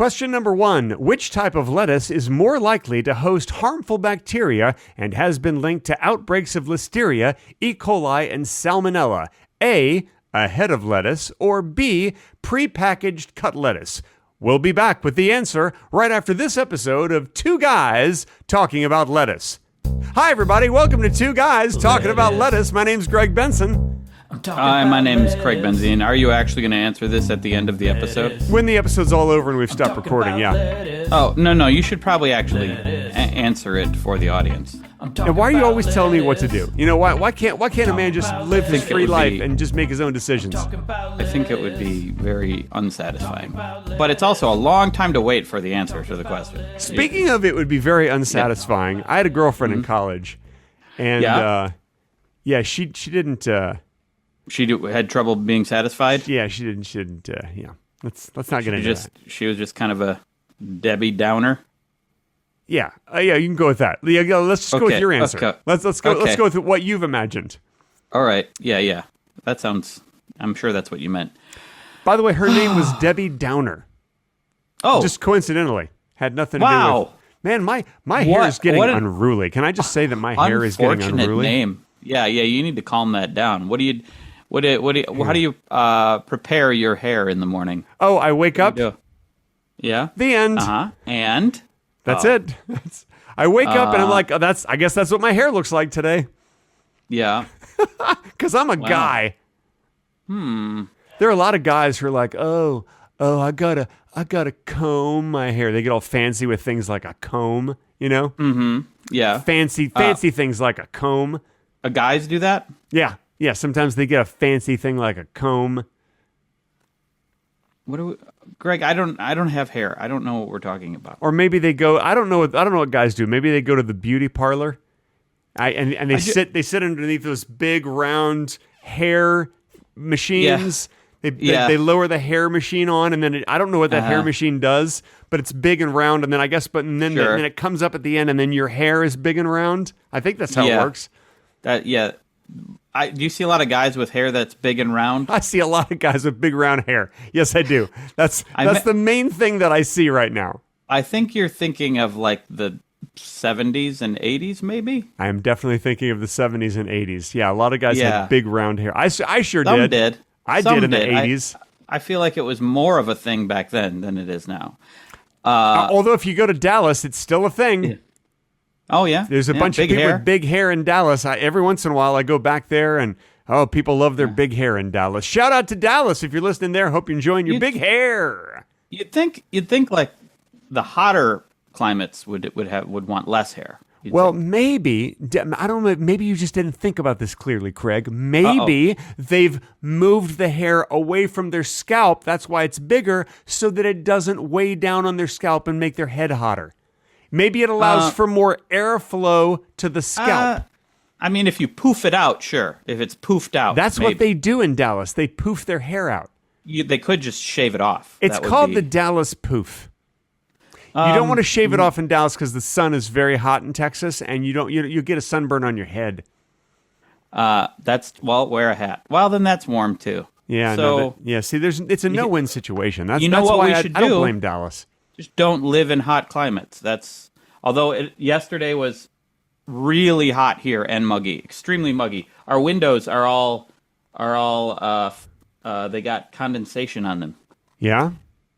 Question number 1. Which type of lettuce is more likely to host harmful bacteria and has been linked to outbreaks of Listeria, E. coli, and Salmonella? A, a head of lettuce, or B, prepackaged cut lettuce? We'll be back with the answer right after this episode of Two Guys Talking About Lettuce. Hi, everybody. Welcome to Two Guys Talking About Lettuce. My name's Greg Benson. Hi, my name's Craig Benzine. Are you actually going to answer this at the end of the episode? When the episode's all over and we've stopped recording, yeah. Oh, no, you should probably actually answer it for the audience. And why are you always telling me what to do? You know, why can't a man just live his free life and just make his own decisions? I think it would be very unsatisfying. But it's also a long time to wait for the answer to the question. Speaking of it would be very unsatisfying, I had a girlfriend in college, and she didn't... She had trouble being satisfied? Yeah, she didn't, yeah. Let's not get into that. She was just kind of a Debbie Downer? Yeah, you can go with that. Yeah, let's just go with your answer. Okay. Let's go with what you've imagined. All right. Yeah. That sounds... I'm sure that's what you meant. By the way, her name was Debbie Downer. Oh. Just coincidentally. Had nothing to do with... Man, my hair is getting unruly. Can I just say that my hair is getting unruly? Unfortunate name. Yeah, you need to calm that down. How do you prepare your hair in the morning? Oh, I wake up. Yeah. The end. And that's it. I wake up and I'm like, I guess that's what my hair looks like today. Yeah. Because I'm a guy. There are a lot of guys who are like, oh, I gotta comb my hair. They get all fancy with things like a comb, you know? Mm-hmm. Yeah. Fancy things like a comb. Guys do that? Yeah. Sometimes they get a fancy thing like a comb. Greg? I don't have hair. I don't know what we're talking about. Or maybe they go. I don't know what guys do. Maybe they go to the beauty parlor, and they sit underneath those big round hair machines. Yeah. They lower the hair machine on, and then I don't know what that hair machine does, but it's big and round, and then I guess, then it comes up at the end, and then your hair is big and round. I think that's how it works. Do you see a lot of guys with hair that's big and round? I see a lot of guys with big round hair. Yes, I do. That's the main thing that I see right now. I think you're thinking of like the 70s and 80s, maybe? I am definitely thinking of the 70s and 80s. Yeah, a lot of guys had big round hair. I sure Some did. did. I did in the 80s. I feel like it was more of a thing back then than it is now. Although if you go to Dallas, it's still a thing. Yeah. Oh, yeah? There's a bunch of people with big hair in Dallas. Every once in a while, I go back there, and, people love their big hair in Dallas. Shout out to Dallas if you're listening there. Hope you're enjoying your big hair. You'd think like the hotter climates would want less hair. Well, maybe, I don't know, maybe you just didn't think about this clearly, Craig. Maybe they've moved the hair away from their scalp. That's why it's bigger, so that it doesn't weigh down on their scalp and make their head hotter. Maybe it allows for more airflow to the scalp. I mean, if you poof it out, sure. If it's poofed out. That's what they do in Dallas. They poof their hair out. They could just shave it off. It's called the Dallas poof. You don't want to shave it off in Dallas because the sun is very hot in Texas, and you get a sunburn on your head. Wear a hat. Well, then that's warm too. Yeah. So see, it's a no-win situation. That's what why we should do. I don't blame Dallas. Just don't live in hot climates. Although yesterday was really hot here and muggy, extremely muggy. Our windows are all they got condensation on them. Yeah.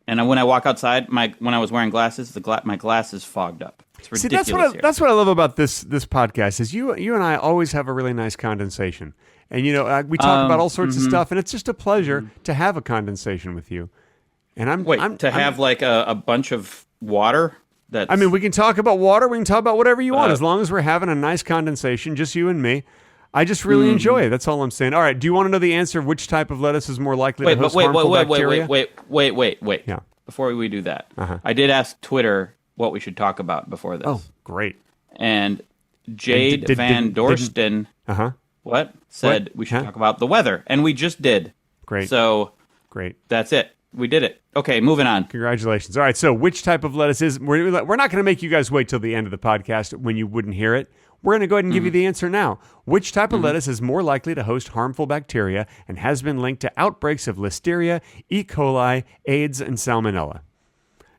And when I walk outside, when I was wearing glasses, my glasses fogged up. It's ridiculous. See, that's what I love about this podcast is you and I always have a really nice condensation, and we talk about all sorts of stuff, and it's just a pleasure to have a condensation with you. And have like a bunch of water. We can talk about water. We can talk about whatever you want, as long as we're having a nice condensation, just you and me. I just really enjoy it. That's all I'm saying. All right. Do you want to know the answer of which type of lettuce is more likely to host harmful bacteria? Wait. Yeah. Before we do that, I did ask Twitter what we should talk about before this. Oh, great. And Jade Van Dorsten said we should talk about the weather, and we just did. Great. So great. That's it. We did it. Okay, moving on. Congratulations. All right, so which type of lettuce is... We're not going to make you guys wait till the end of the podcast when you wouldn't hear it. We're going to go ahead and give you the answer now. Which type of lettuce is more likely to host harmful bacteria and has been linked to outbreaks of Listeria, E. coli, AIDS, and Salmonella?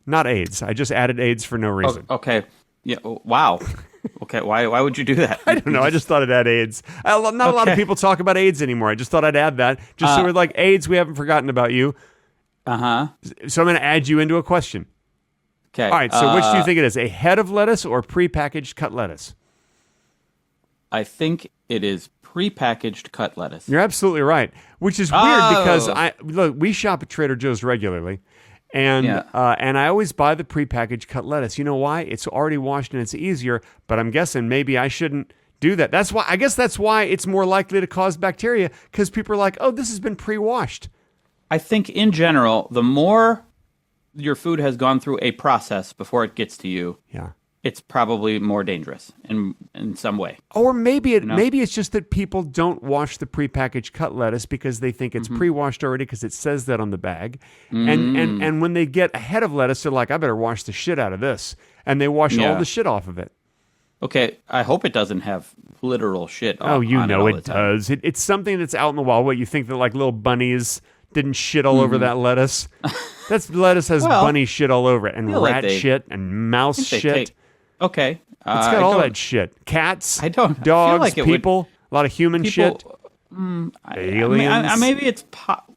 not AIDS. I just added AIDS for no reason. Okay. Yeah. Wow. Okay. Why would you do that? I don't know. I just thought it had AIDS. Not a lot of people talk about AIDS anymore. I just thought I'd add that. Just so we're like, AIDS, we haven't forgotten about you. Uh-huh. So I'm going to add you into a question. Okay. All right. So which do you think it is? A head of lettuce or prepackaged cut lettuce? I think it is prepackaged cut lettuce. You're absolutely right. Which is weird because we shop at Trader Joe's regularly. And and I always buy the prepackaged cut lettuce. You know why? It's already washed and it's easier, but I'm guessing maybe I shouldn't do that. That's why it's more likely to cause bacteria, because people are like, oh, this has been pre-washed. I think in general, the more your food has gone through a process before it gets to you, it's probably more dangerous in some way. Or maybe it's just that people don't wash the prepackaged cut lettuce because they think it's pre-washed already because it says that on the bag. And when they get a head of lettuce, they're like, I better wash the shit out of this. And they wash all the shit off of it. Okay, I hope it doesn't have literal shit on it. Oh, you know it does. It's something that's out in the wild. What, you think that like little bunnies didn't shit all over that lettuce? That lettuce has bunny shit all over it, and rat shit, and mouse shit. Okay. It's got all that shit. Cats, dogs, feel like people, a lot of human shit. Aliens. Maybe it's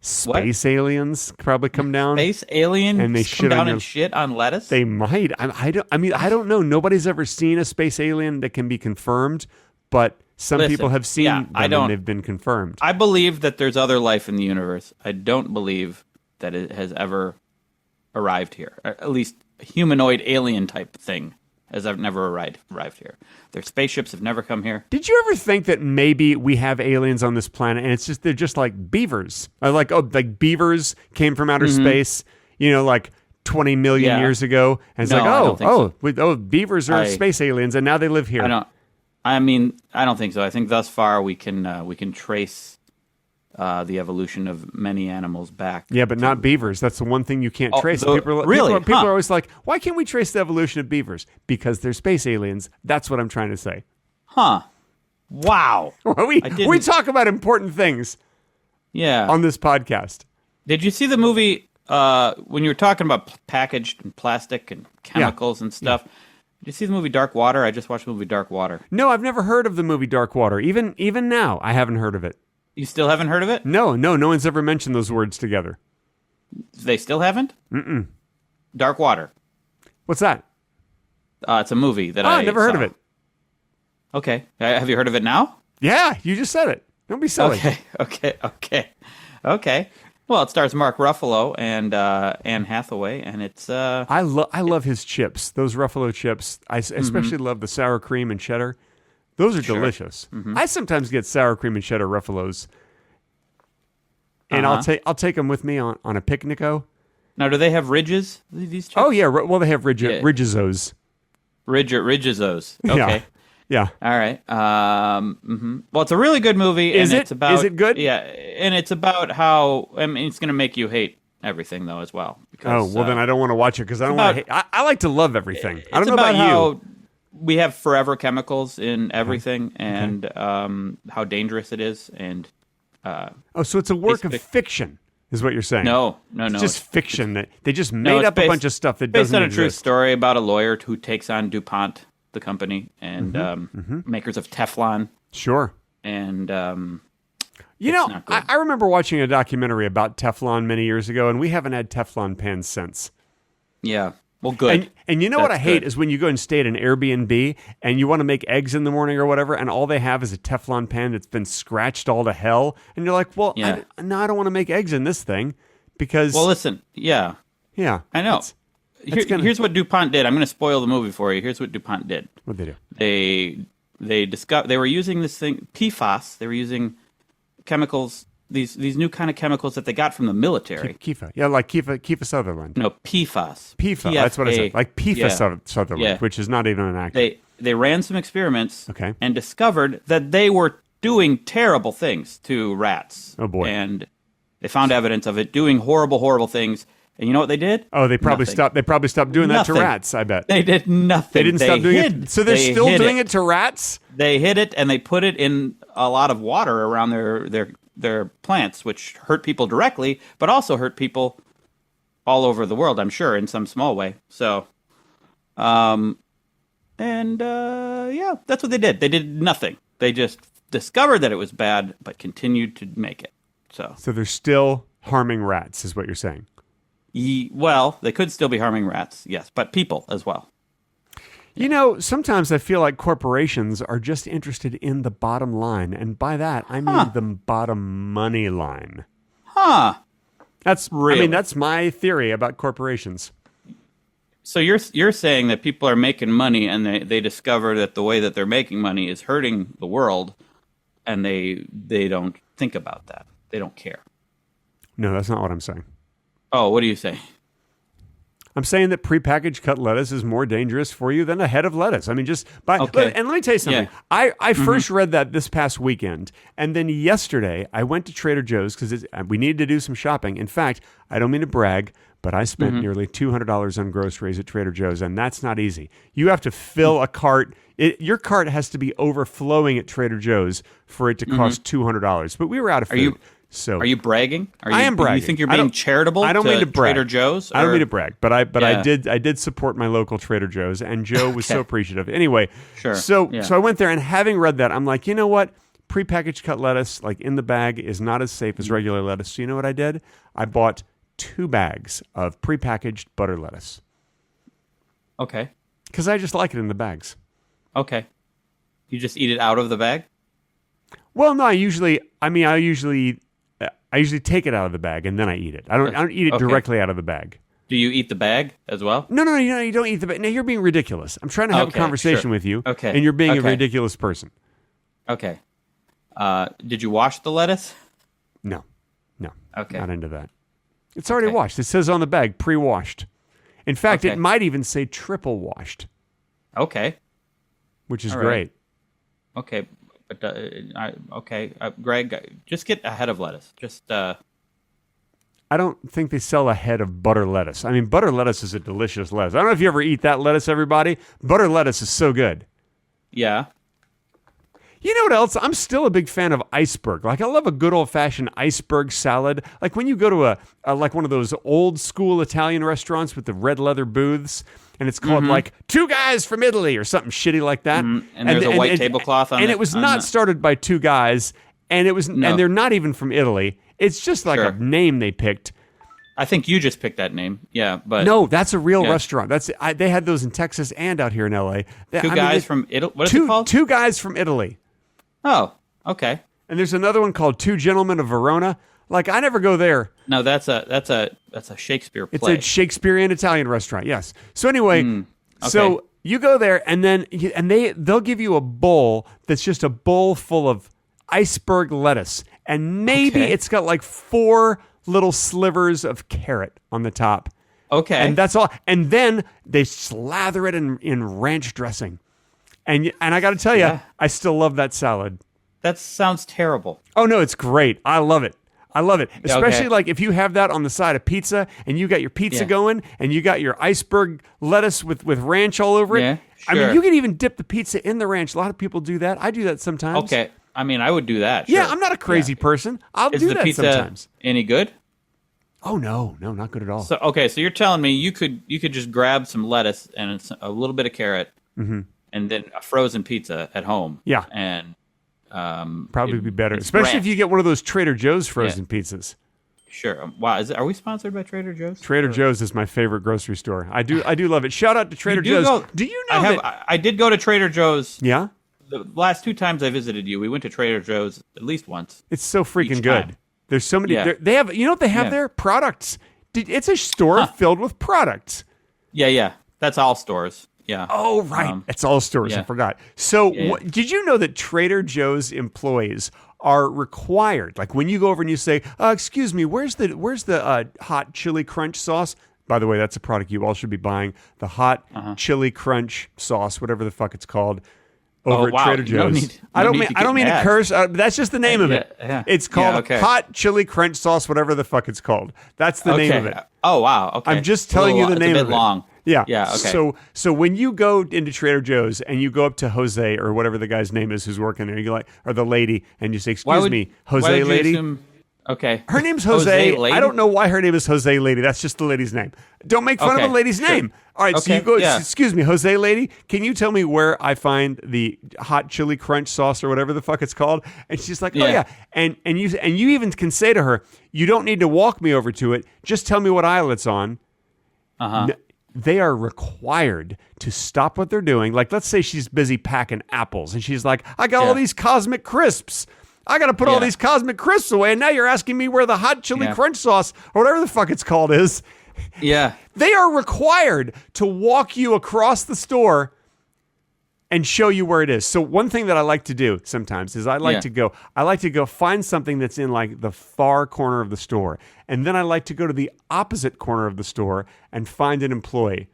space aliens probably come down. Space aliens and they come down and shit on lettuce? They might. I don't know. Nobody's ever seen a space alien that can be confirmed, but some people have seen them and they've been confirmed. I believe that there's other life in the universe. I don't believe that it has ever arrived here. At least a humanoid alien type thing has never arrived here. Their spaceships have never come here. Did you ever think that maybe we have aliens on this planet and they're just like beavers? Like beavers came from outer space, like 20 million years ago. And it's beavers are space aliens and now they live here. I don't think so. I think thus far we can trace the evolution of many animals back. Yeah, but not beavers. That's the one thing you can't trace. People are always like, why can't we trace the evolution of beavers? Because they're space aliens. That's what I'm trying to say. Huh. Wow. We talk about important things on this podcast. Did you see the movie when you were talking about packaged and plastic and chemicals and stuff? Yeah. Did you see the movie Dark Water? I just watched the movie Dark Water. No, I've never heard of the movie Dark Water. Even now, I haven't heard of it. You still haven't heard of it? No one's ever mentioned those words together. They still haven't? Mm-mm. Dark Water. What's that? It's a movie that I never heard of it. Okay. Have you heard of it now? Yeah, you just said it. Don't be silly. Okay. Well, it stars Mark Ruffalo and Anne Hathaway, and it's... I love his chips, those Ruffalo chips. I especially love the sour cream and cheddar. Those are delicious. Mm-hmm. I sometimes get sour cream and cheddar Ruffalos, and I'll take them with me on a picnico. Now, do they have ridges? These chips? Oh yeah, well they have ridgezos. Ridgezos. Okay. Yeah. All right. Well, it's a really good movie. Is It's about, is it good? Yeah, and it's about how it's going to make you hate everything though as well. Because, then I don't want to watch it because I don't want to hate. I like to love everything. I don't know about you. We have forever chemicals in everything, and how dangerous it is. And so it's a work of fiction, is what you're saying? No. It's just fiction that they just made up a bunch of stuff that doesn't exist. Based on a true story about a lawyer who takes on DuPont, the company, and makers of Teflon. Sure. And I remember watching a documentary about Teflon many years ago, and we haven't had Teflon pans since. Yeah. Well, good. And you know what I hate is when you go and stay at an Airbnb and you want to make eggs in the morning or whatever, and all they have is a Teflon pan that's been scratched all to hell, and you're like, well, I don't want to make eggs in this thing because... Well, listen, yeah, I know. Here's what DuPont did. I'm going to spoil the movie for you. Here's what DuPont did. What'd they do? They were using this thing, PFAS. They were using chemicals... These new kind of chemicals that they got from the military. Kiefer. Yeah, like Kiefer Sutherland. No, PFAS. PFAS, that's what I said. Like PFAS Sutherland, which is not even an actor. They ran some experiments and discovered that they were doing terrible things to rats. Oh, boy. And they found evidence of it doing horrible, horrible things. And you know what they did? Oh, they probably stopped. They probably stopped doing that to rats, I bet. They did nothing. They didn't stop doing it. So they're still doing it to rats? They hid it, and they put it in a lot of water around their plants, which hurt people directly, but also hurt people all over the world, I'm sure, in some small way. So, yeah, that's what they did. They did nothing. They just discovered that it was bad, but continued to make it. So they're still harming rats, is what you're saying. Well, they could still be harming rats, yes, but people as well. You know, sometimes I feel like corporations are just interested in the bottom line, and by that I mean the bottom money line. Huh. That's really? I mean, that's my theory about corporations. So you're saying that people are making money, and they discover that the way that they're making money is hurting the world, and they don't think about that. They don't care. No, that's not what I'm saying. Oh, what do you say? I'm saying that prepackaged cut lettuce is more dangerous for you than a head of lettuce. I mean, just buy. Okay. And let me tell you something. Yeah. I first read that this past weekend, and then yesterday I went to Trader Joe's because we needed to do some shopping. In fact, I don't mean to brag, but I spent nearly $200 on groceries at Trader Joe's, and that's not easy. You have to fill a cart. Your cart has to be overflowing at Trader Joe's for it to cost $200. But we were out of food. Are you bragging? I am bragging. You think you're being charitable? I don't mean to brag. Trader Joe's? I don't mean to brag, but I did support my local Trader Joe's, and Joe was so appreciative. Anyway, sure. So I went there, and having read that, I'm like, you know what? Prepackaged cut lettuce, like in the bag, is not as safe as regular lettuce. So you know what I did? I bought 2 bags of prepackaged butter lettuce. Okay. Because I just like it in the bags. Okay. You just eat it out of the bag? Well, no, I usually take it out of the bag and then I eat it. I don't eat it directly out of the bag. Do you eat the bag as well? No, you don't eat the bag. Now you're being ridiculous. I'm trying to have a conversation with you. Okay. And you're being a ridiculous person. Okay. Did you wash the lettuce? No. Okay. Not into that. It's already washed. It says on the bag, pre-washed. In fact, it might even say triple washed. Okay. Which is great. Okay. But, Greg, just get a head of lettuce. I don't think they sell a head of butter lettuce. I mean, butter lettuce is a delicious lettuce. I don't know if you ever eat that lettuce, everybody. Butter lettuce is so good. Yeah. You know what else? I'm still a big fan of iceberg. Like, I love a good old-fashioned iceberg salad. Like, when you go to like one of those old-school Italian restaurants with the red leather booths, and it's called, like, 2 guys from Italy or something shitty like that. And there's a white tablecloth on it. And it was not started by 2 guys, and and they're not even from Italy. It's just like a name they picked. I think you just picked that name. Yeah, but no, that's a real restaurant. They had those in Texas and out here in LA. Two guys from Italy. What is it called? 2 guys from Italy. Oh, okay. And there's another one called 2 Gentlemen of Verona. Like, I never go there. No, that's a Shakespeare play. It's a Shakespearean Italian restaurant. Yes. So anyway, so you go there, and then they'll give you a bowl that's just a bowl full of iceberg lettuce, and maybe it's got like 4 little slivers of carrot on the top. Okay. And that's all. And then they slather it in ranch dressing. And I got to tell you, I still love that salad. That sounds terrible. Oh, no, it's great. I love it. Especially like if you have that on the side of pizza and you got your pizza going and you got your iceberg lettuce with ranch all over it. Yeah, sure. I mean, you can even dip the pizza in the ranch. A lot of people do that. I do that sometimes. Okay. I mean, I would do that. Yeah, sure. I'm not a crazy person. I'll do that pizza sometimes. Any good? Oh, no, not good at all. So you're telling me you could just grab some lettuce and a little bit of carrot and then a frozen pizza at home. Yeah. And probably be better, especially ranch. if you get one of those Trader Joe's frozen pizzas. Sure. Wow. Are we sponsored by Trader Joe's? Trader Joe's is my favorite grocery store. I do love it. Shout out to Trader Joe's. Do you know I did go to Trader Joe's. Yeah. The last 2 times I visited you, we went to Trader Joe's at least once. It's so freaking good. There's so many. They have. You know what they have there? Products. It's a store filled with products. Yeah. That's all stores. Yeah. Oh, right. It's all stores. I forgot. So did you know that Trader Joe's employees are required, like when you go over and you say, excuse me, where's the hot chili crunch sauce? By the way, that's a product you all should be buying. The hot chili crunch sauce, whatever the fuck it's called. Over at Trader Joe's. I don't mean to curse. That's just the name of it. Yeah. It's called hot chili crunch sauce, whatever the fuck it's called. That's the name of it. Oh, wow. Okay. I'm just telling you the name of it. It's a bit long. Yeah. Yeah. Okay. So when you go into Trader Joe's and you go up to Jose or whatever the guy's name is who's working there, you like, or the lady, and you say, "Excuse me, Jose lady." Okay. Her name's Jose. Lady? I don't know why her name is Jose Lady. That's just the lady's name. Don't make fun of a lady's name. All right, so you go, excuse me, Jose Lady, can you tell me where I find the hot chili crunch sauce or whatever the fuck it's called? And she's like, oh, yeah. And you even can say to her, you don't need to walk me over to it. Just tell me what aisle it's on. Uh-huh. They are required to stop what they're doing. Like, let's say she's busy packing apples, and she's like, I got all these Cosmic Crisps. I got to put all these Cosmic Crisps away, and now you're asking me where the hot chili crunch sauce, or whatever the fuck it's called, is. Yeah. They are required to walk you across the store and show you where it is. So one thing that I like to do sometimes is I like to go find something that's in like the far corner of the store. And then I like to go to the opposite corner of the store and find an employee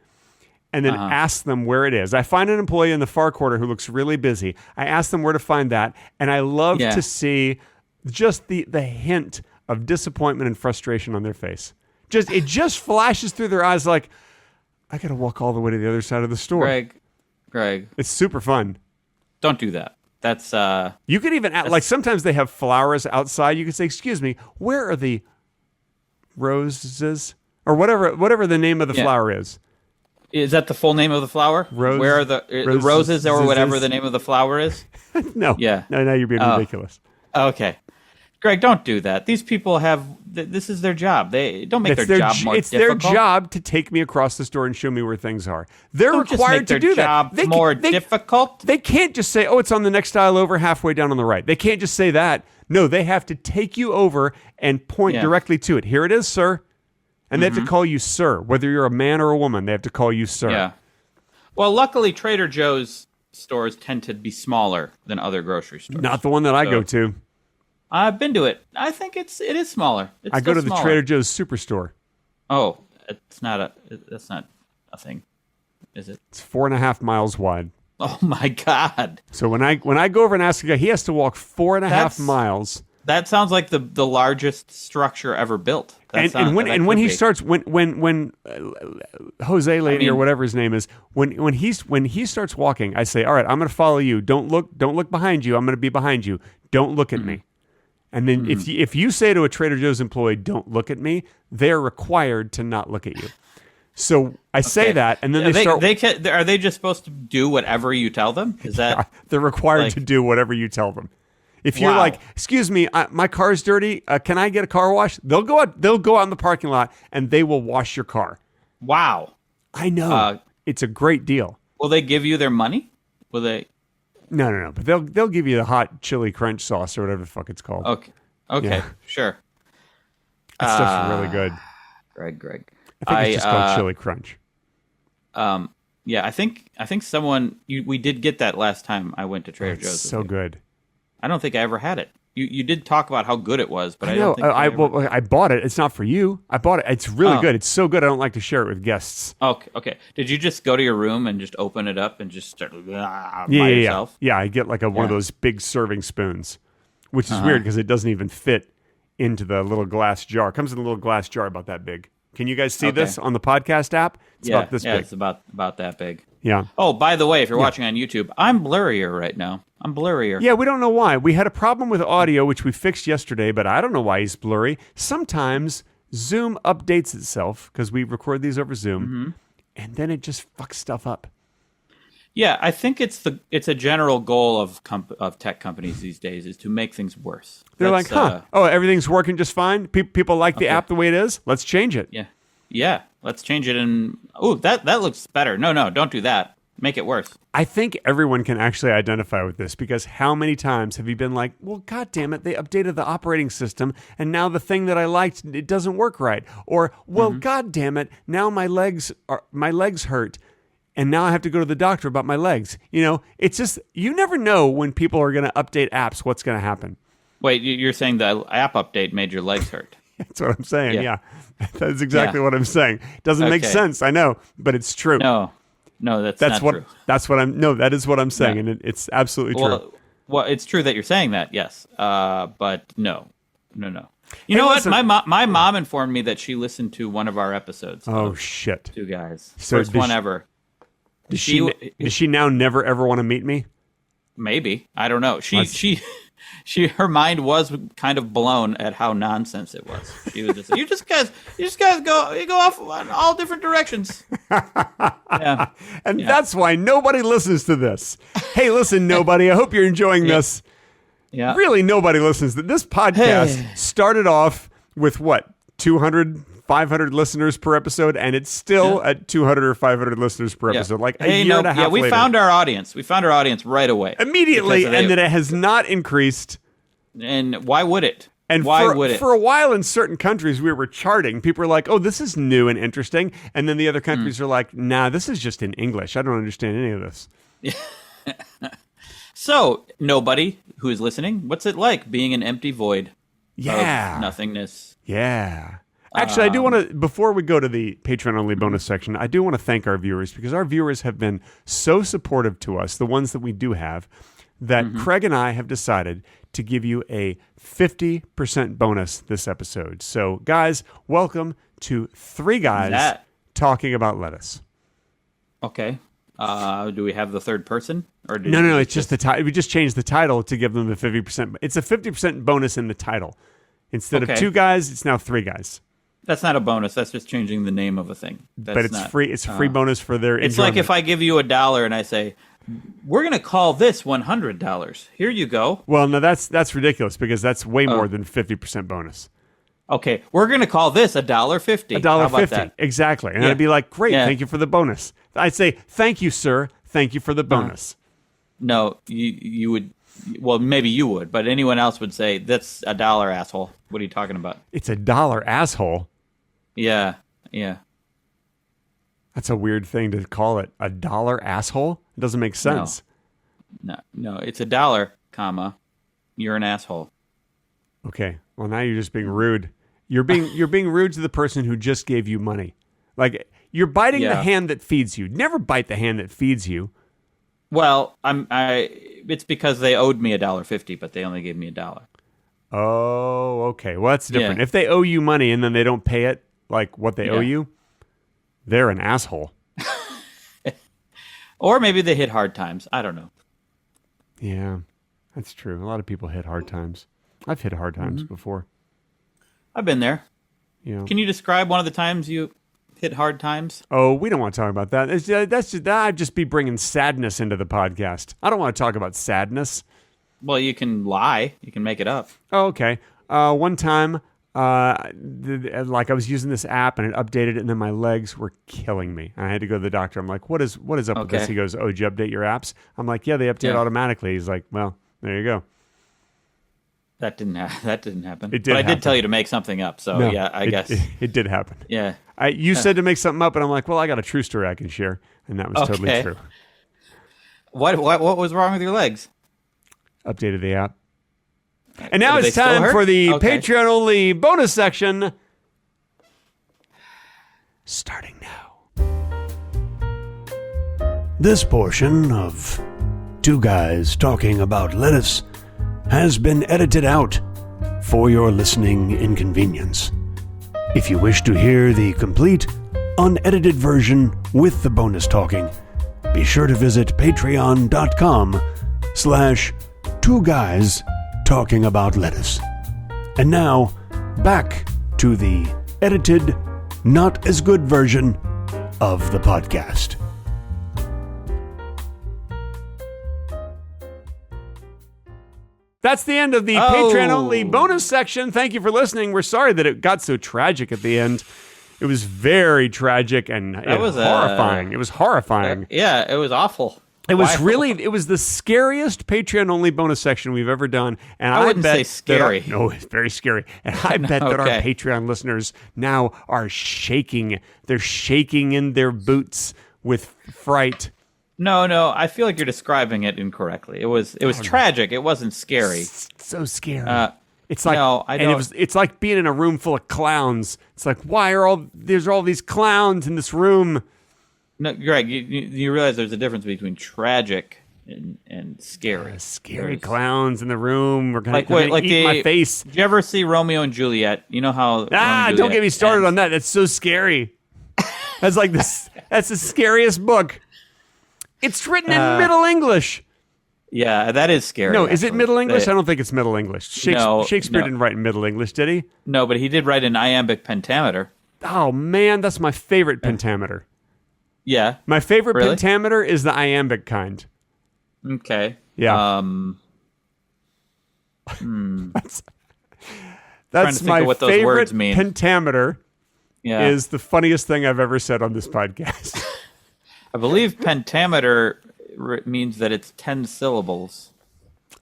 and then ask them where it is. I find an employee in the far corner who looks really busy. I ask them where to find that. And I love to see just the hint of disappointment and frustration on their face. It just flashes through their eyes like, I got to walk all the way to the other side of the store. Greg. It's super fun. Don't do that. That's you could even like sometimes they have flowers outside. You could say, "Excuse me, where are the roses or whatever the name of the flower is?" Is that the full name of the flower? Where are the roses or whatever the name of the flower is? No. Yeah. No, you're being ridiculous. Okay. Greg, don't do that. These people this is their job. They don't make their job more difficult. It's their job to take me across the store and show me where things are. They're required to do that. They more difficult. They can't just say, "Oh, it's on the next aisle over, halfway down on the right." They can't just say that. No, they have to take you over and point directly to it. Here it is, sir. And they have to call you sir, whether you're a man or a woman. They have to call you sir. Yeah. Well, luckily, Trader Joe's stores tend to be smaller than other grocery stores. Not the one that I go to. I've been to it. I think it is smaller. I go to the Trader Joe's Superstore. Oh, that's not a thing, is it? It's 4.5 miles wide. Oh my God! So when I go over and ask a guy, he has to walk 4.5 miles. That sounds like the largest structure ever built. When he starts Jose Lady or whatever his name is, when he starts walking, I say, all right, I'm going to follow you. Don't look behind you. I'm going to be behind you. Don't look at me. And then if you say to a Trader Joe's employee, don't look at me, they're required to not look at you. So I say that, and then are they just supposed to do whatever you tell them? Is that they're required to do whatever you tell them? If you're like, excuse me, my car's dirty. Can I get a car wash? They'll go out in the parking lot and they will wash your car. Wow. I know. It's a great deal. Will they give you their money? Will they? No. But they'll give you the hot chili crunch sauce or whatever the fuck it's called. Okay. Sure. That stuff's really good. Greg. I think it's just called chili crunch. Yeah, I think someone we did get that last time I went to Trader Joe's. So good. I don't think I ever had it. You did talk about how good it was, but I know. don't think I bought it. It's not for you. I bought it. It's really good. It's so good I don't like to share it with guests. Okay. Did you just go to your room and just open it up and just start by yourself? Yeah, I get like one of those big serving spoons, which is weird because it doesn't even fit into the little glass jar. It comes in a little glass jar about that big. Can you guys see this on the podcast app? It's about this big. It's about that big. Yeah. Oh, by the way, if you're watching on YouTube, I'm blurrier right now. I'm blurrier. Yeah, we don't know why. We had a problem with audio, which we fixed yesterday, but I don't know why he's blurry. Sometimes Zoom updates itself, because we record these over Zoom, and then it just fucks stuff up. Yeah, I think it's a general goal of tech companies these days is to make things worse. They're like, everything's working just fine. People like the app the way it is. Let's change it. Yeah. Let's change it. And that looks better. No, don't do that. Make it worse. I think everyone can actually identify with this because how many times have you been like, well, God damn it, they updated the operating system and now the thing that I liked, it doesn't work right. Or, well, God damn it, now my legs hurt. And now I have to go to the doctor about my legs. It's just, you never know when people are going to update apps, what's going to happen. Wait, you're saying the app update made your legs hurt? That's what I'm saying, yeah. That's exactly what I'm saying. Doesn't make sense, I know, but it's true. No, that's not true. That is what I'm saying, and it's absolutely true. Well, it's true that you're saying that, yes. But no. You know what? My mom informed me that she listened to one of our episodes. Oh, shit. Two guys. So First one ever. Does she now never ever want to meet me? Maybe. I don't know. She her mind was kind of blown at how nonsense it was. She was just like, you just guys go off on all different directions. Yeah. And that's why nobody listens to this. Hey, listen, nobody. I hope you're enjoying this. Yeah. Really, nobody listens to this podcast. Started off with what, 200, 500 listeners per episode, and it's still at 200 or 500 listeners per episode. Like a year and a half later. We found our audience. We found our audience right away. Immediately, and that it has not increased. And why would it? And for a while in certain countries, we were charting. People were like, oh, this is new and interesting. And then the other countries are like, nah, this is just in English. I don't understand any of this. So, nobody who is listening, what's it like being an empty void of nothingness? Yeah. Actually, I do want to, before we go to the Patreon-only bonus section, I do want to thank our viewers, because our viewers have been so supportive to us, the ones that we do have, that Craig and I have decided to give you a 50% bonus this episode. So, guys, welcome to 3 guys talking about lettuce. Okay. Do we have the third person? Or No, it's just the title. We just changed the title to give them the 50%. It's a 50% bonus in the title. Instead of 2 guys, it's now 3 guys. That's not a bonus. That's just changing the name of a thing. But it's free. It's a free bonus for their It's like if I give you $1 and I say, we're going to call this $100. Here you go. Well, no, that's ridiculous, because that's way more than 50% bonus. Okay, we're going to call this $1.50. $1.50. Exactly. And I'd be like, great, thank you for the bonus. I'd say, thank you, sir. Thank you for the bonus. No, you would. Well, maybe you would, but anyone else would say, that's $1, asshole. What are you talking about? It's $1, asshole. Yeah. That's a weird thing to call it. $1, asshole? It doesn't make sense. No, it's $1, comma, you're an asshole. Okay. Well, now you're just being rude. You're being rude to the person who just gave you money. Like, you're biting the hand that feeds you. Never bite the hand that feeds you. Well, it's because they owed me $1.50, but they only gave me $1. Oh, okay. Well, that's different. If they owe you money and then they don't pay it, like what they owe you, they're an asshole. Or maybe they hit hard times. I don't know. Yeah, that's true. A lot of people hit hard times. I've hit hard times before. I've been there. Yeah. Can you describe one of the times you hit hard times? Oh, we don't want to talk about that. I'd just be bringing sadness into the podcast. I don't want to talk about sadness. Well, you can lie. You can make it up. Oh, okay. One time, like I was using this app and it updated it, and then my legs were killing me. And I had to go to the doctor. I'm like, what is up with this? He goes, oh, did you update your apps? I'm like, yeah, they update automatically. He's like, well, there you go. That didn't happen. It did. But I did tell you to make something up. So no, I guess it did happen. Yeah. You said to make something up, and I'm like, well, I got a true story I can share, and that was totally true. What was wrong with your legs? Updated the app. And now it's time for the Patreon-only bonus section. Starting now. This portion of 2 Guys Talking About Lettuce has been edited out for your listening inconvenience. If you wish to hear the complete, unedited version with the bonus talking, be sure to visit patreon.com/2guystalkingaboutlettuce. And now, back to the edited, not as good version of the podcast. That's the end of the Patreon-only bonus section. Thank you for listening. We're sorry that it got so tragic at the end. It was very tragic and horrifying. It was horrifying. Yeah, it was awful. It was it was the scariest Patreon-only bonus section we've ever done. And I wouldn't say scary. No, it's very scary. And I bet that our Patreon listeners now are shaking. They're shaking in their boots with fright. No, I feel like you're describing it incorrectly. It was tragic. It wasn't scary. So scary. It's like it's like being in a room full of clowns. It's like, why are there's all these clowns in this room? No, Greg, you realize there's a difference between tragic and scary. Scary clowns in the room. We're gonna eat my face. Did you ever see Romeo and Juliet? You know how? Don't get me started on that. That's so scary. That's like this. That's the scariest book. It's written in Middle English. Yeah, that is scary. No, is it actually. Middle English? I don't think it's Middle English. Shakespeare no. didn't write in Middle English, did he? No, but he did write an iambic pentameter. Oh, man, that's my favorite pentameter. Yeah. My favorite Really? pentameter is the iambic kind. Okay. Yeah. That's think my of what those favorite words mean. pentameter. Yeah. Is the funniest thing I've ever said on this podcast. I believe pentameter means that it's 10 syllables.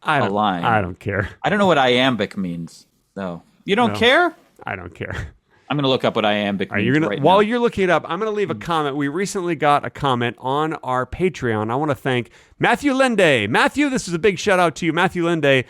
I line. don't care. I don't know what iambic means, though. You don't No. care? I don't care. I'm going to look up what iambic means right While now. you're looking it up, I'm going to leave a comment. We recently got a comment on our Patreon. I want to thank Matthew Lende. Matthew, this is a big shout out to you. Matthew Lende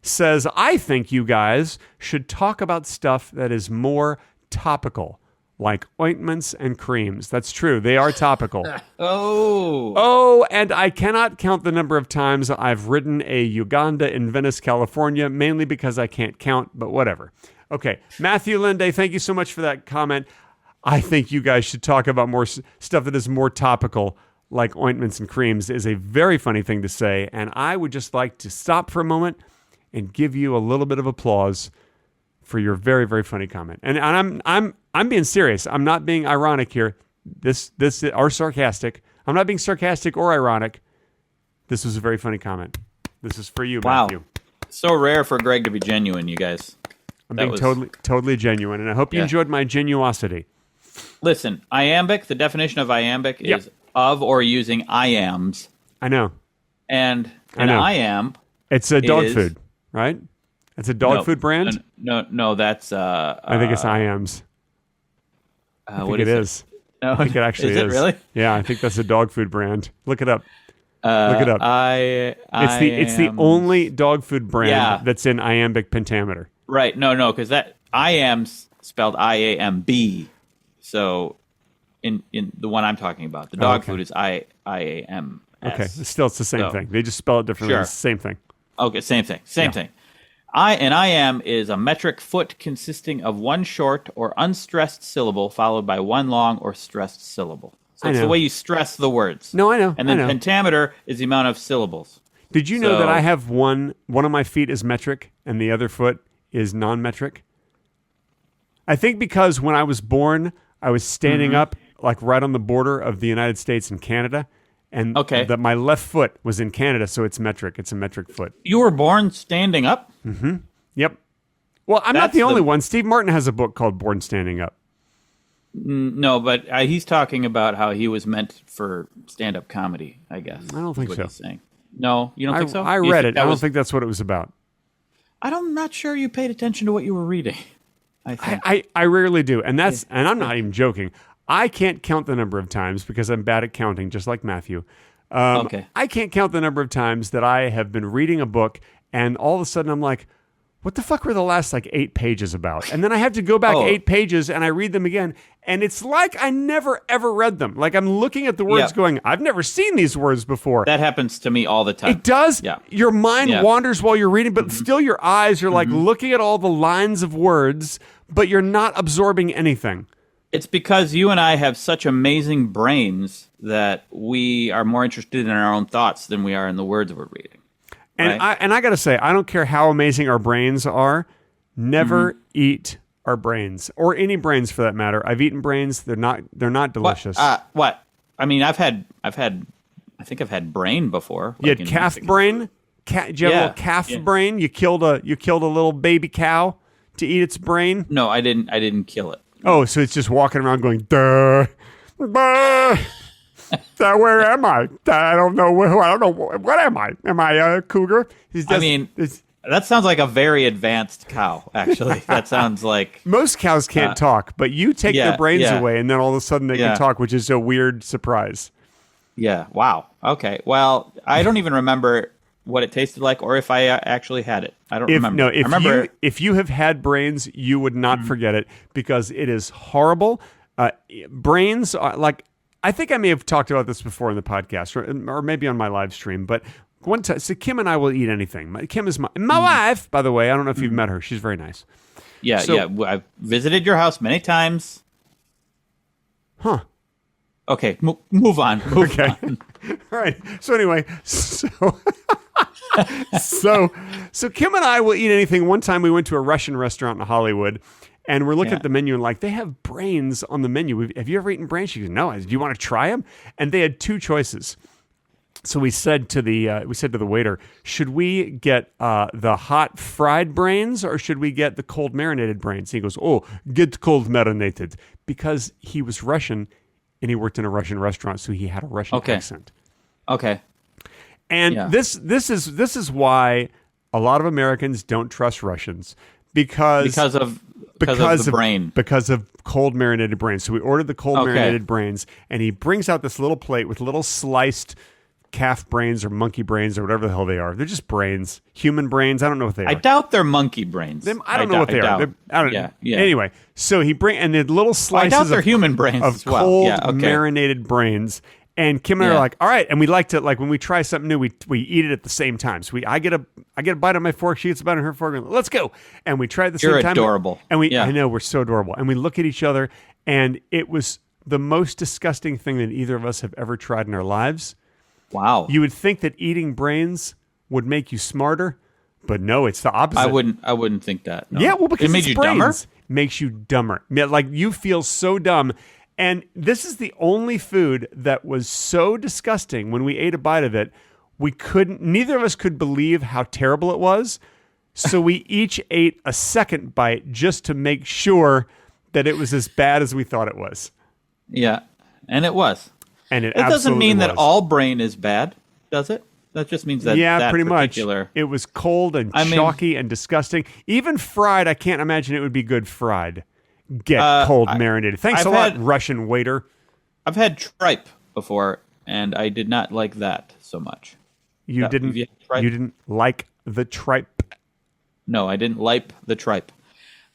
says, I think you guys should talk about stuff that is more topical, like ointments and creams. That's true. They are topical. Oh, and I cannot count the number of times I've ridden a Uganda in Venice, California, mainly because I can't count, but whatever. Okay, Matthew Lende, thank you so much for that comment. I think you guys should talk about more stuff that is more topical, like ointments and creams, is a very funny thing to say, and I would just like to stop for a moment and give you a little bit of applause for your very, very funny comment. And I'm being serious. I'm not being ironic here. This or sarcastic. I'm not being sarcastic or ironic. This was a very funny comment. This is for you, Wow. Matthew. So rare for Greg to be genuine, you guys. I'm being totally genuine, and I hope you enjoyed my genuosity. Listen, iambic, the definition of iambic is of or using iambs. I know. And an iamb It's a dog food, right? It's a dog food brand? No, that's... I think it's iambs. I think it is. No, I think it actually is. Is it really? Yeah, I think that's a dog food brand. Look it up. Look it up. It's the only dog food brand that's in iambic pentameter. Right. No, because that iamb's spelled IAMB. So in the one I'm talking about, the dog food is IAM. Okay, still it's the same thing. They just spell it differently. Sure. It's the same thing. Okay, same thing. Thing. An iamb is a metric foot consisting of one short or unstressed syllable followed by one long or stressed syllable. So it's the way you stress the words. No, I know. And then pentameter is the amount of syllables. Did you know that I have one of my feet is metric and the other foot is non-metric? I think because when I was born, I was standing up like right on the border of the United States and Canada, and that my left foot was in Canada, so it's metric. It's a metric foot. You were born standing up? Mm-hmm. Yep. Well, I'm not the only one. Steve Martin has a book called Born Standing Up. No, but he's talking about how he was meant for stand-up comedy, I guess. I don't think so. He's saying. No, you don't think so? I read it. I don't think that's what it was about. I'm not sure you paid attention to what you were reading. I think. I rarely do, and and I'm not even joking. I can't count the number of times because I'm bad at counting, just like Matthew. I can't count the number of times that I have been reading a book, and all of a sudden I'm like, what the fuck were the last 8 pages about? And then I have to go back 8 pages and I read them again. And it's like I never, ever read them. Like I'm looking at the words going, I've never seen these words before. That happens to me all the time. It does? Yeah. Your mind wanders while you're reading, but still your eyes are like looking at all the lines of words, but you're not absorbing anything. It's because you and I have such amazing brains that we are more interested in our own thoughts than we are in the words we're reading. And right? I got to say, I don't care how amazing our brains are. Never eat our brains, or any brains for that matter. I've eaten brains; they're not delicious. What? I mean, I think I've had brain before. You had calf brain. Did you have a little calf brain? You killed a little baby cow to eat its brain. No, I didn't. I didn't kill it. Oh, so it's just walking around going, duh, duh. Where am I? I don't know. I don't know. What am I? Am I a cougar? That sounds like a very advanced cow, actually. That sounds like... Most cows can't talk, but you take their brains away, and then all of a sudden they can talk, which is a weird surprise. Yeah. Wow. Okay. Well, I don't even remember what it tasted like or if I actually had it. I don't remember. No, if you have had brains, you would not forget it because it is horrible. Brains are like... I think I may have talked about this before in the podcast or maybe on my live stream, but one time, so Kim and I will eat anything. Kim is my wife, by the way. I don't know if you've met her. She's very nice. Yeah, I've visited your house many times. Huh. Okay, move on. Move on. All right. So anyway, So Kim and I will eat anything. One time we went to a Russian restaurant in Hollywood, and we're looking at the menu and like, they have brains on the menu. Have you ever eaten brains? She goes, no. Do you want to try them? And they had two choices. So we said to the waiter, should we get the hot fried brains or should we get the cold marinated brains? And he goes, oh, get cold marinated, because he was Russian and he worked in a Russian restaurant, so he had a Russian accent. Okay. And this is why a lot of Americans don't trust Russians because of the brain. Because of cold marinated brains. So we ordered the cold marinated brains, and he brings out this little plate with little sliced calf brains or monkey brains or whatever the hell they are. They're just brains, human brains. I don't know what they are. I doubt they're monkey brains. I don't know what they are. I don't know. Anyway, so he and the little slices I doubt they're human brains of as well. Cold marinated brains. And Kim and I are like, all right. And we like to, like, when we try something new, we eat it at the same time. So I get a bite on my fork, she gets a bite on her fork, and let's go. And we try at the same time. You're adorable. And I know, we're so adorable. And we look at each other, and it was the most disgusting thing that either of us have ever tried in our lives. Wow. You would think that eating brains would make you smarter, but no, it's the opposite. I wouldn't think that. No. Yeah, well, because it made you brains. dumber? Makes you dumber. Like, you feel so dumb. And this is the only food that was so disgusting when we ate a bite of it. Neither of us could believe how terrible it was. So we each ate a second bite just to make sure that it was as bad as we thought it was. Yeah, and it was. And it doesn't mean was. that all brain is bad, does it? That just means that that pretty particular... much. It was cold and chalky and disgusting. Even fried, I can't imagine it would be good fried. Get cold marinated. Thanks a lot, Russian waiter. I've had tripe before, and I did not like that so much. You didn't like the tripe? No, I didn't like the tripe.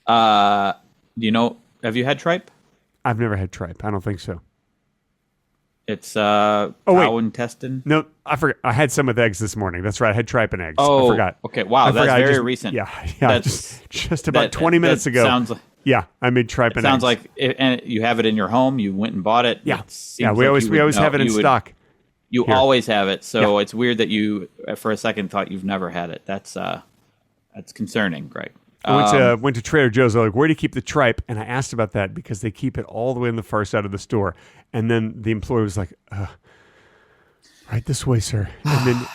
Have you had tripe? I've never had tripe. I don't think so. It's cow intestine. No, I forgot. I had some with eggs this morning. That's right. I had tripe and eggs. Oh, I forgot. Okay. Wow, that's very recent. Yeah. Just about 20 minutes ago. Sounds like, I made tripe and eggs. Sounds like and you have it in your home. You went and bought it. Yeah. We always have it in stock. You always have it. So it's weird that you, for a second, thought you've never had it. That's concerning, Greg. I went to Trader Joe's. They're like, where do you keep the tripe? And I asked about that because they keep it all the way on the far side of the store. And then the employee was like, right this way, sir. And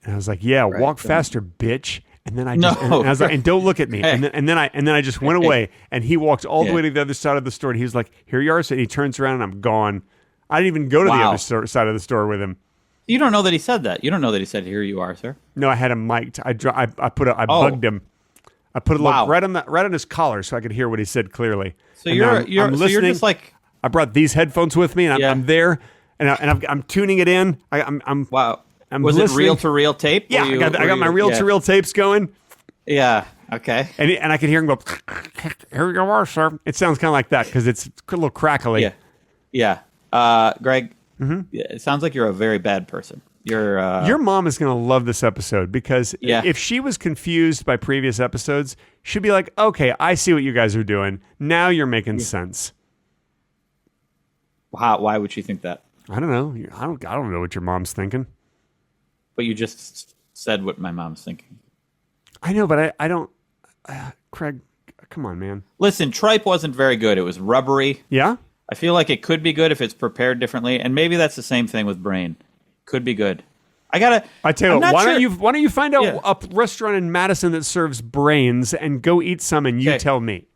I was like, walk faster, bitch. And then and I was like, and don't look at me. And then I just went away. And he walked all the way to the other side of the store. And he was like, here you are. So he turns around and I'm gone. I didn't even go to the other side of the store with him. You don't know that he said that. You don't know that he said, here you are, sir. No, I had him mic'd. I bugged him. I put a little right on his collar so I could hear what he said clearly. So you're listening. Just like, I brought these headphones with me, and I'm there, and I'm tuning it in. I'm was listening. It reel-to-reel tape? Yeah, I got my reel-to-reel tapes going. Yeah. Okay. And I could hear him go. Here you are, sir. It sounds kind of like that because it's a little crackly. Yeah. Greg. Mm-hmm. It sounds like you're a very bad person. Your mom is going to love this episode because if she was confused by previous episodes, she'd be like, okay, I see what you guys are doing. Now you're making sense. Why would she think that? I don't know. I don't know what your mom's thinking. But you just said what my mom's thinking. I know, but I don't... Craig, come on, man. Listen, tripe wasn't very good. It was rubbery. Yeah? I feel like it could be good if it's prepared differently, and maybe that's the same thing with brain. Could be good. I tell you what, why don't you find out a restaurant in Madison that serves brains and go eat some and you tell me.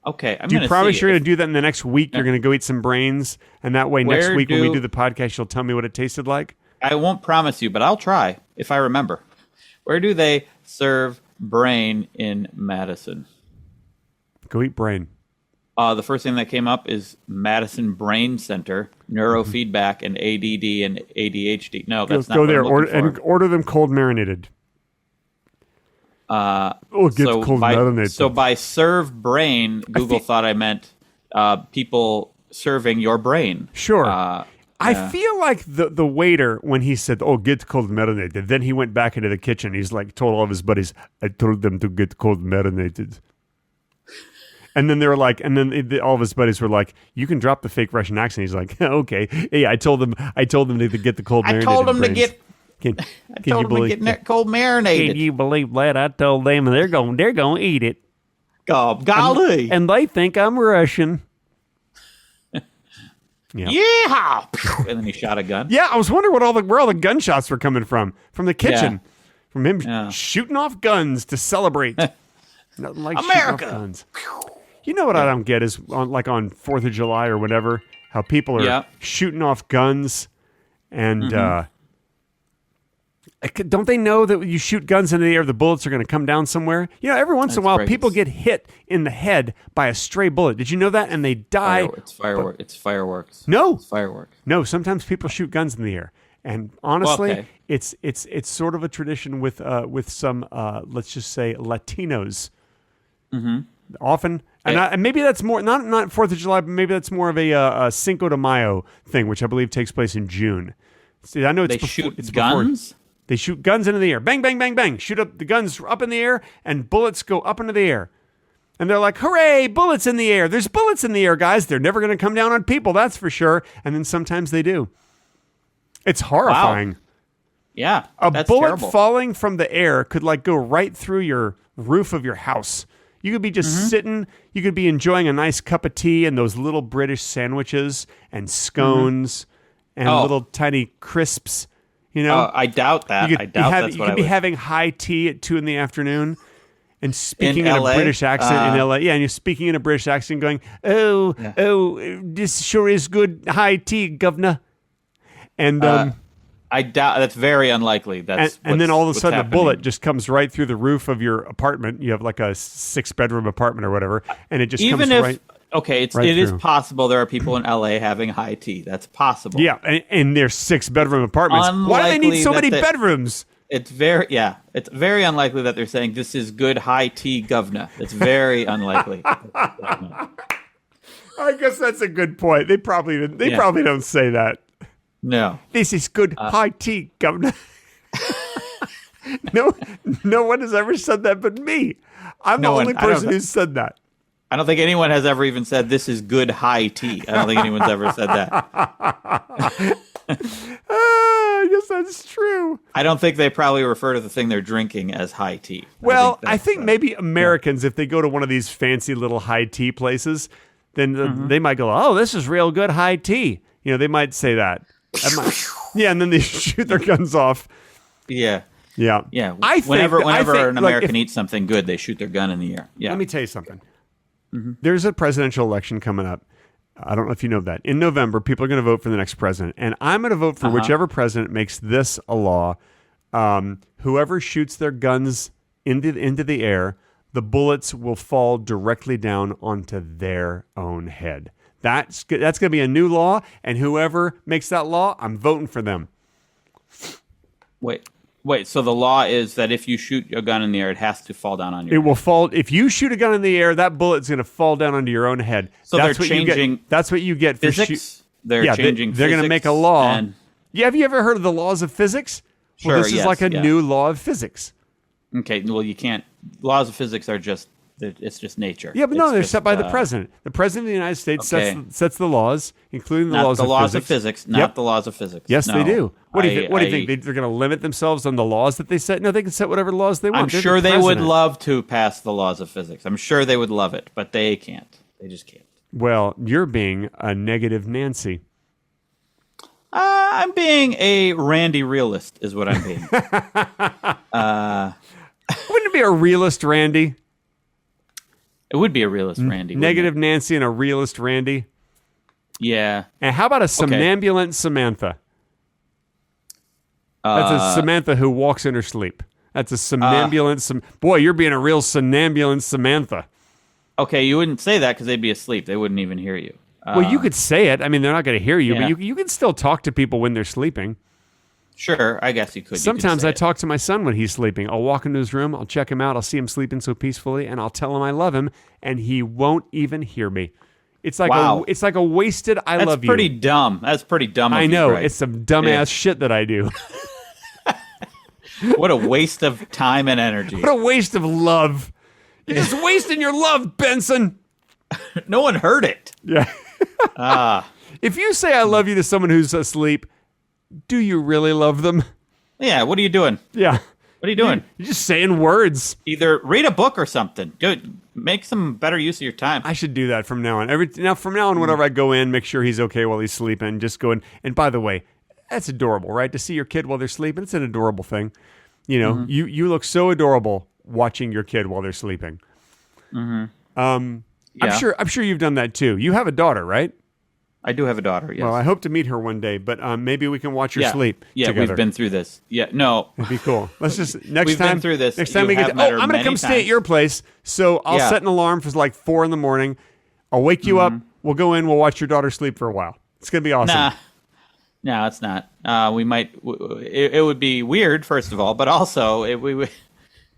Okay, do you promise you're going to do that in the next week? You're going to go eat some brains, and that way next week when we do the podcast, you'll tell me what it tasted like? I won't promise you, but I'll try if I remember. Where do they serve brain in Madison? Go eat brain. The first thing that came up is Madison Brain Center, neurofeedback, and ADD and ADHD. No, that's not go what there I'm looking for. And order them cold marinated. Cold marinated. So by serve brain, Google thought I meant people serving your brain. Sure. I feel like the waiter, when he said, get cold marinated, then he went back into the kitchen. He's like, told all of his buddies, I told them to get cold marinated. And then they were like, all of his buddies were like, "You can drop the fake Russian accent." He's like, "Okay, yeah." I told them to get the cold marinated. I told them to Can I you told them to get cold marinated. Can you believe that? I told them they're going to eat it. Golly. And they think I'm Russian. Yeah. Yeehaw! And then he shot a gun. Yeah, I was wondering where all the gunshots were coming from the kitchen. Yeah. From him shooting off guns to celebrate. Nothing like America. shooting off guns. You know what I don't get is on 4th of July or whatever, how people are shooting off guns and don't they know that when you shoot guns into the air, the bullets are going to come down somewhere? You know, every once in a while, people get hit in the head by a stray bullet. Did you know that? And they die. It's fireworks. It's fireworks. No. It's fireworks. No, sometimes people shoot guns in the air. And honestly, it's sort of a tradition with some, let's just say, Latinos. Mm-hmm. Often, and maybe that's more, not 4th of July, but maybe that's more of a Cinco de Mayo thing, which I believe takes place in June. See, I know they shoot guns? They shoot guns into the air. Bang, bang, bang, bang. Shoot up the guns up in the air, and bullets go up into the air. And they're like, hooray, bullets in the air. There's bullets in the air, guys. They're never going to come down on people, that's for sure. And then sometimes they do. It's horrifying. Wow. Yeah, that's bullet terrible. falling from the air could go right through your roof of your house. You could be just sitting. You could be enjoying a nice cup of tea and those little British sandwiches and scones and little tiny crisps. You know, I doubt that. You could be having high tea at 2 PM and speaking in a British accent in LA. Yeah, and you're speaking in a British accent, going, "Oh, this sure is good high tea, governor." And I doubt that's very unlikely. And then all of a sudden, a bullet just comes right through the roof of your apartment. You have like a 6-bedroom apartment or whatever, and it just comes right. Okay, it is possible there are people in LA having high tea. That's possible. Yeah, and there's 6-bedroom apartments. Why do they need so many bedrooms? It's very unlikely that they're saying this is good high tea, governor. It's very unlikely. I guess that's a good point. They probably don't say that. No. This is good high tea, governor. No one has ever said that but me. I'm the only person who's said that. I don't think anyone has ever even said this is good high tea. I don't think anyone's ever said that. I guess that's true. I don't think they probably refer to the thing they're drinking as high tea. Well, I think maybe Americans, if they go to one of these fancy little high tea places, then they might go, "Oh, this is real good high tea." You know, they might say that. And then they shoot their guns off. Yeah. Yeah. Yeah. I think whenever an American eats something good, they shoot their gun in the air. Yeah. Let me tell you something. There's a presidential election coming up. I don't know if you know that. In November, people are going to vote for the next president. And I'm going to vote for whichever president makes this a law. Whoever shoots their guns into the air, the bullets will fall directly down onto their own head. That's going to be a new law, and whoever makes that law, I'm voting for them. Wait, so the law is that if you shoot a gun in the air, it has to fall down on your head. It will fall. If you shoot a gun in the air, that bullet's going to fall down onto your own head. So that's they're changing. That's what you get for physics. They're changing. They're going to make a law. Have you ever heard of the laws of physics? Well, this is like a new law of physics. Okay. Well, you can't. Laws of physics are just. It's just nature. Yeah, but they're set by the president. The president of the United States sets the laws, including the laws of physics. Not the laws of physics. Yes, they do. What do you think? They're going to limit themselves on the laws that they set? No, they can set whatever laws they want. I'm sure they would love to pass the laws of physics. I'm sure they would love it, but they can't. They just can't. Well, you're being a negative Nancy. I'm being a Randy realist, is what I'm being. Wouldn't it be a realist Randy? It would be a realist Randy. Negative Nancy and a realist Randy. Yeah. And how about a somnambulant Samantha? That's a Samantha who walks in her sleep. That's a somnambulant. Boy, you're being a real somnambulant Samantha. Okay, you wouldn't say that because they'd be asleep. They wouldn't even hear you. Well, you could say it. I mean, they're not going to hear you, but you can still talk to people when they're sleeping. Sure, I guess you could. Sometimes I talk to my son when he's sleeping. I'll walk into his room, I'll check him out, I'll see him sleeping so peacefully, and I'll tell him I love him, and he won't even hear me. It's like a wasted I love you. That's pretty dumb. That's pretty dumb of you, I know. Greg. It's some dumbass shit that I do. What a waste of time and energy. What a waste of love. You're just wasting your love, Benson. No one heard it. Yeah. If you say I love you to someone who's asleep, do you really love them? Yeah, what are you doing? Yeah. What are you doing? You're just saying words. Either read a book or something. Make some better use of your time. I should do that from now on. From now on, whenever I go in, make sure he's okay while he's sleeping. Just go in. And by the way, that's adorable, right? To see your kid while they're sleeping, it's an adorable thing. You know, you look so adorable watching your kid while they're sleeping. Yeah. I'm sure you've done that too. You have a daughter, right? I do have a daughter, yes. Well, I hope to meet her one day, but maybe we can watch her sleep together. We've been through this. Yeah, no. It'd be cool. Let's just, next We've time. been through this. Next time You we get have met her I'm going to come many stay at times. your place, so I'll set an alarm for like 4 a.m. I'll wake you up. We'll go in. We'll watch your daughter sleep for a while. It's going to be awesome. No, it's not. We might. It would be weird, first of all, but also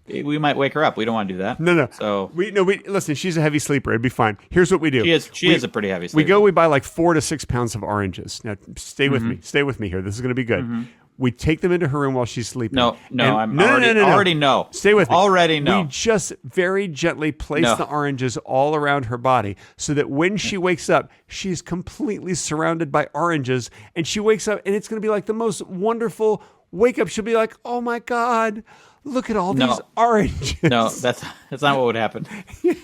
we might wake her up. We don't want to do that. No. So we listen. She's a heavy sleeper. It'd be fine. Here's what we do. She is a pretty heavy sleeper. We buy like 4 to 6 pounds of oranges. Now, stay with me. Stay with me here. This is going to be good. We take them into her room while she's sleeping. No. Already know. Stay with me. Already know. We just very gently place the oranges all around her body so that when she wakes up, she's completely surrounded by oranges. And she wakes up and it's going to be like the most wonderful wake up. She'll be like, oh my God, look at all these oranges. No, that's not what would happen.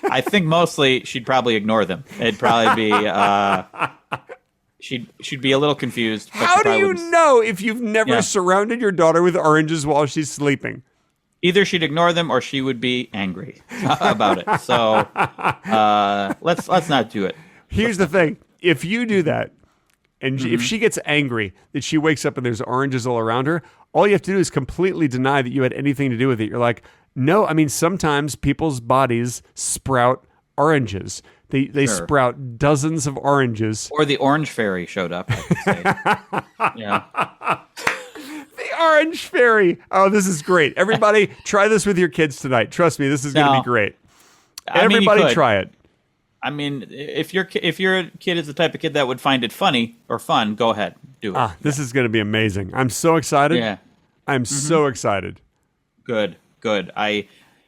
I think mostly she'd probably ignore them. It'd probably be... She'd be a little confused. But how do you know if you've never surrounded your daughter with oranges while she's sleeping? Either she'd ignore them or she would be angry about it. So let's not do it. Here's the thing. If you do that, and if she gets angry that she wakes up and there's oranges all around her, all you have to do is completely deny that you had anything to do with it. You're like, no, I mean, sometimes people's bodies sprout oranges. They sprout dozens of oranges. Or the orange fairy showed up, I could say. Yeah. The orange fairy. Oh, this is great. Everybody, try this with your kids tonight. Trust me, this is going to be great. Everybody try it. I mean, if your kid is the type of kid that would find it funny or fun, go ahead, do it. This is going to be amazing. I'm so excited. Yeah. I'm so excited. Good.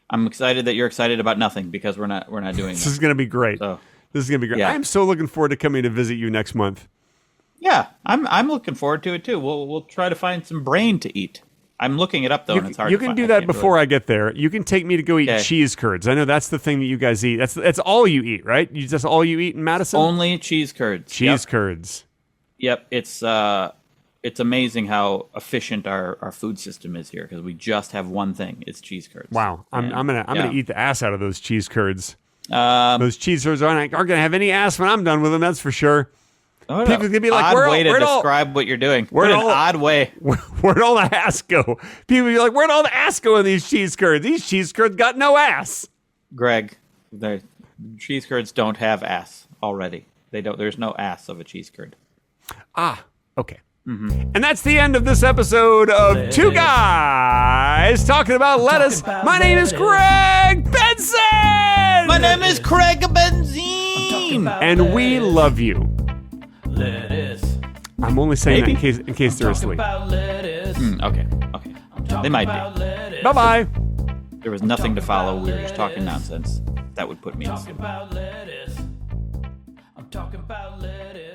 I'm excited that you're excited about nothing because we're not doing this. This is going to be great. So, this is going to be great. Yeah. I'm so looking forward to coming to visit you next month. Yeah, I'm looking forward to it too. We'll try to find some brain to eat. I'm looking it up though, and it's hard. You can do that before I get there. You can take me to go eat cheese curds. I know that's the thing that you guys eat. That's all you eat, right? That's all you eat in Madison. Only cheese curds. Cheese curds. Yep, it's amazing how efficient our food system is here because we just have one thing. It's cheese curds. Wow, I'm gonna eat the ass out of those cheese curds. Those cheese curds aren't gonna have any ass when I'm done with them. That's for sure. Oh, no. People are gonna be like, odd way to describe what you're doing. Odd way. Where'd all the ass go? People be like, where'd all the ass go in these cheese curds? These cheese curds got no ass. Greg, the cheese curds don't have ass already. They don't. There's no ass of a cheese curd. Okay. And that's the end of this episode of Two Guys Talking About Lettuce. My name is Greg Benson. My name is Craig Benzine. And we love you. Lettuce. I'm only saying that in case they're asleep. Okay. They might be. Bye-bye. There was nothing to follow. We were just talking nonsense. That would put me to sleep. I'm talking about lettuce.